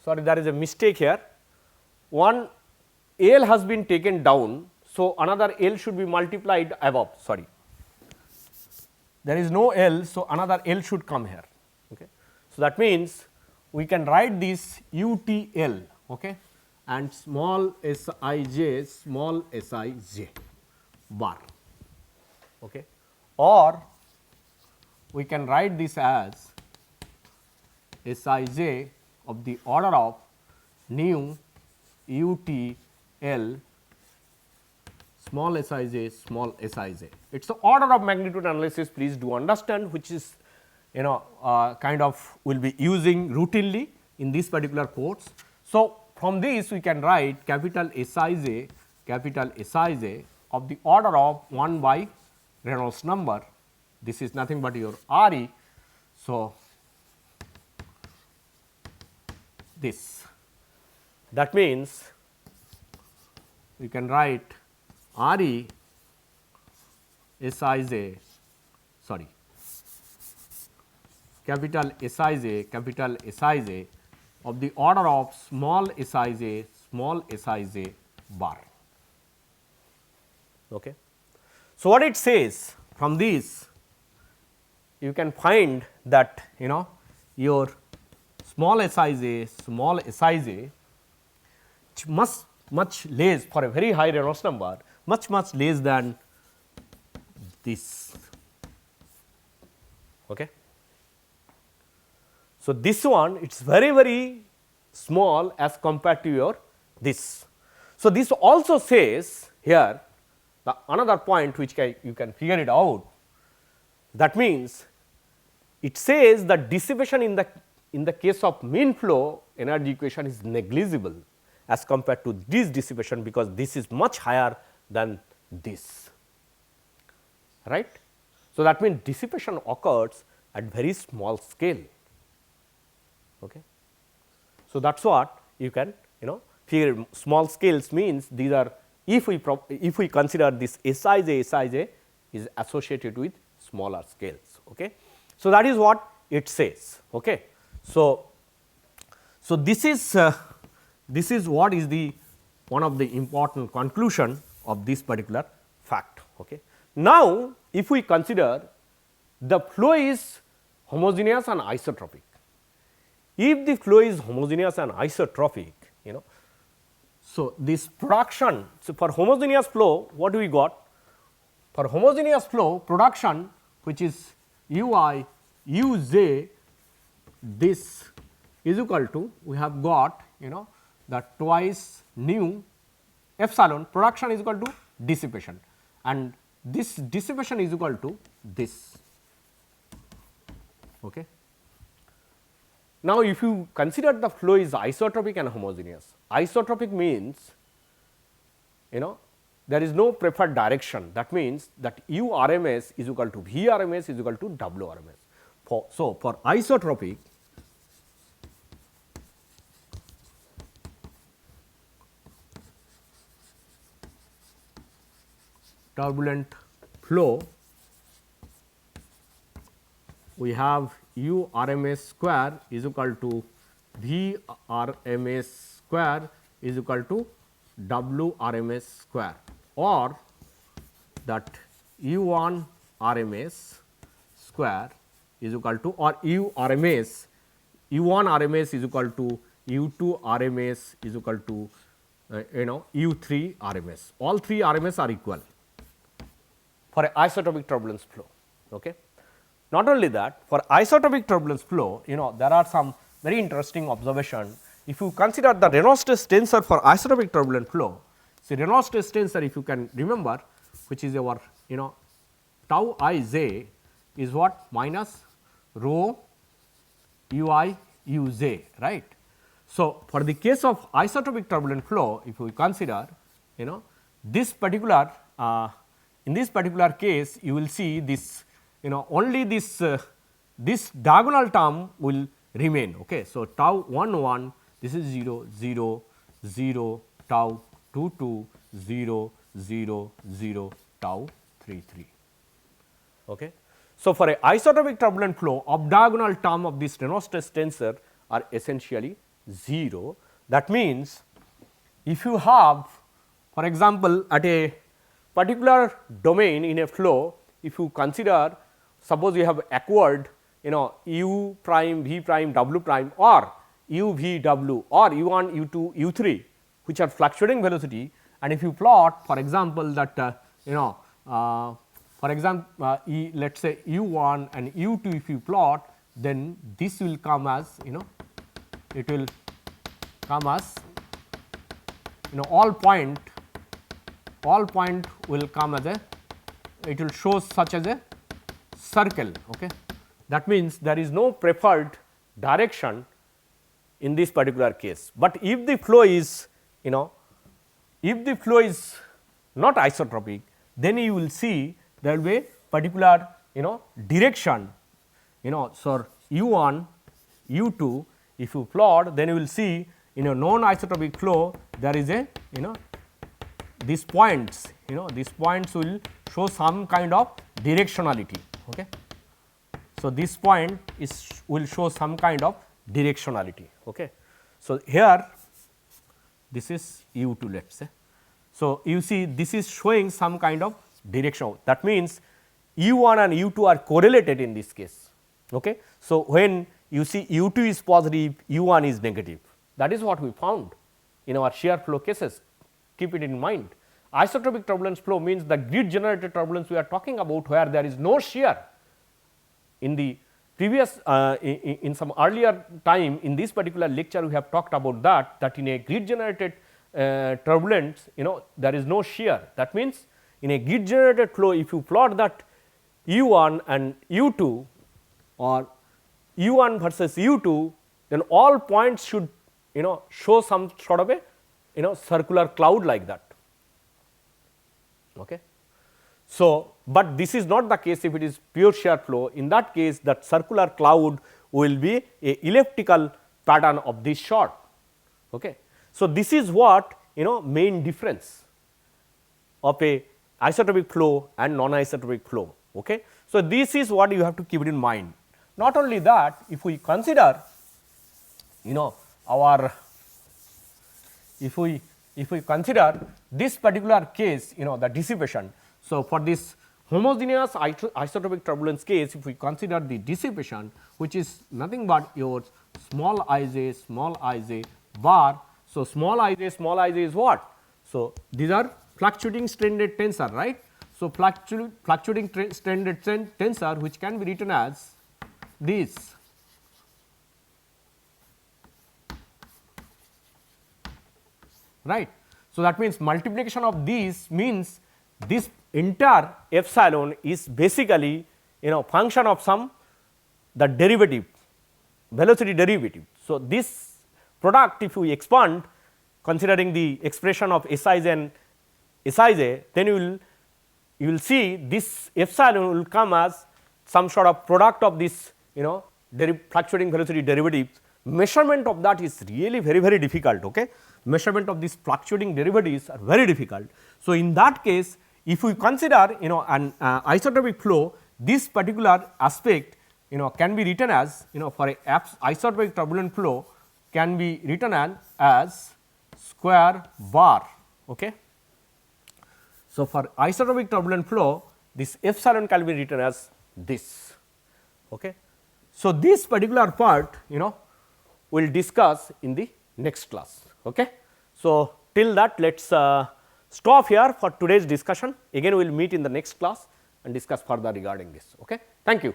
Sorry, there is a mistake here. One L has been taken down, so another L should be multiplied above. Sorry, there is no L, so another L should come here. Okay. So, that means we can write this u t L, okay, and small Sij bar, okay, or we can write this as Sij of the order of nu u t L small Sij small Sij. It is the order of magnitude analysis, please do understand, which is kind of will be using routinely in this particular course. So, from this we can write capital Sij of the order of 1 by Reynolds number. This is nothing but your Re. So, this, that means we can write Re Sij, sorry, capital Sij of the order of small Sij bar. Okay. So, what it says from this, you can find that your small Sij much less for a very high Reynolds number, much less than this. Okay. So, this one it is very small as compared to your this. So, this also says here the another point which you can figure it out, that means it says that dissipation in the case of mean flow energy equation is negligible as compared to this dissipation, because this is much higher than this, right. So, that means dissipation occurs at very small scale. Okay. So, that is what you can figure. Small scales means these are, if we consider this Sij is associated with smaller scales. Okay. So, that is what it says. Okay. So, this is what is the one of the important conclusion of this particular fact. Okay. Now, if we consider the flow is homogeneous and isotropic, if the flow is homogeneous and isotropic, so this production, so for homogeneous flow what we got? For homogeneous flow production, which is ui uj, this is equal to, we have got that twice nu epsilon, production is equal to dissipation, and this dissipation is equal to this. Okay. Now, if you consider the flow is isotropic and homogeneous, isotropic means there is no preferred direction, that means that u RMS is equal to V RMS is equal to W RMS. So, for isotropic, turbulent flow, we have u RMS square is equal to V RMS square is equal to W RMS square, or that U1 RMS square is equal to, or U RMS, U1 RMS is equal to U2 RMS is equal to U3 RMS. All three RMS are equal for a isotopic turbulence flow. Okay. Not only that, for isotopic turbulence flow, there are some very interesting observation. If you consider the Reynolds stress tensor for isotopic turbulent flow, see Reynolds stress tensor, if you can remember, which is our tau I j is what, minus rho u I u j, right. So, for the case of isotopic turbulent flow, if we consider this particular in this particular case, you will see this only this this diagonal term will remain. Okay. So, tau 1 1, this is 0 0 0, tau 2 2, 0 0 0, tau 3 3. Okay. So, for a isotopic turbulent flow, off diagonal term of this Reynolds stress tensor are essentially 0. That means, if you have, for example, at a particular domain in a flow, if you consider, suppose you have acquired u prime, v prime, w prime, or u v w, or u 1, u 2, u 3, which are fluctuating velocity, and if you plot, for example, that for example, let us say u 1 and u 2, if you plot, then this will come as it will come as all point will come as a, it will show such as a circle. Okay. That means, there is no preferred direction in this particular case, but if the flow is if the flow is not isotropic, then you will see there will be a particular direction. So, u 1 u 2, if you plot, then you will see in a non isotropic flow there is a these points these points will show some kind of directionality. Okay. So, this point is will show some kind of directionality. Okay. So, here this is u 2, let us say. So, you see this is showing some kind of direction, that means u 1 and u 2 are correlated in this case. Okay. So, when you see u 2 is positive, u 1 is negative, that is what we found in our shear flow cases, keep it in mind. Isotropic turbulence flow means the grid generated turbulence we are talking about, where there is no shear. In the previous in some earlier time in this particular lecture, we have talked about that in a grid generated turbulence there is no shear. That means, in a grid generated flow, if you plot that u 1 and u 2 or u 1 versus u 2, then all points should show some sort of a circular cloud like that. Okay. So, but this is not the case if it is pure shear flow. In that case, that circular cloud will be a elliptical pattern of this sort. Okay. So, this is what main difference of a isotopic flow and non-isotopic flow. Okay. So, this is what you have to keep it in mind. Not only that, if we consider our if we consider this particular case the dissipation. So, for this homogeneous isotopic turbulence case, if we consider the dissipation, which is nothing but your small I j bar. So, small I j is what? So, these are fluctuating strain rate tensor, right. So, fluctuating strain rate tensor, which can be written as this. Right. So, that means multiplication of these means this entire epsilon is basically function of some the derivative, velocity derivative. So, this product, if we expand considering the expression of Sij and Sij, then you will see this epsilon will come as some sort of product of this fluctuating velocity derivatives. Measurement of that is really very difficult. Okay. Measurement of these fluctuating derivatives are very difficult. So, in that case, if we consider an isotopic flow, this particular aspect can be written as for a isotopic turbulent flow can be written as square bar Okay. So, for isotropic turbulent flow, this epsilon can be written as this. Okay. So, this particular part we will discuss in the next class. Okay. So, till that let us stop here for today's discussion. Again we will meet in the next class and discuss further regarding this. Okay. Thank you.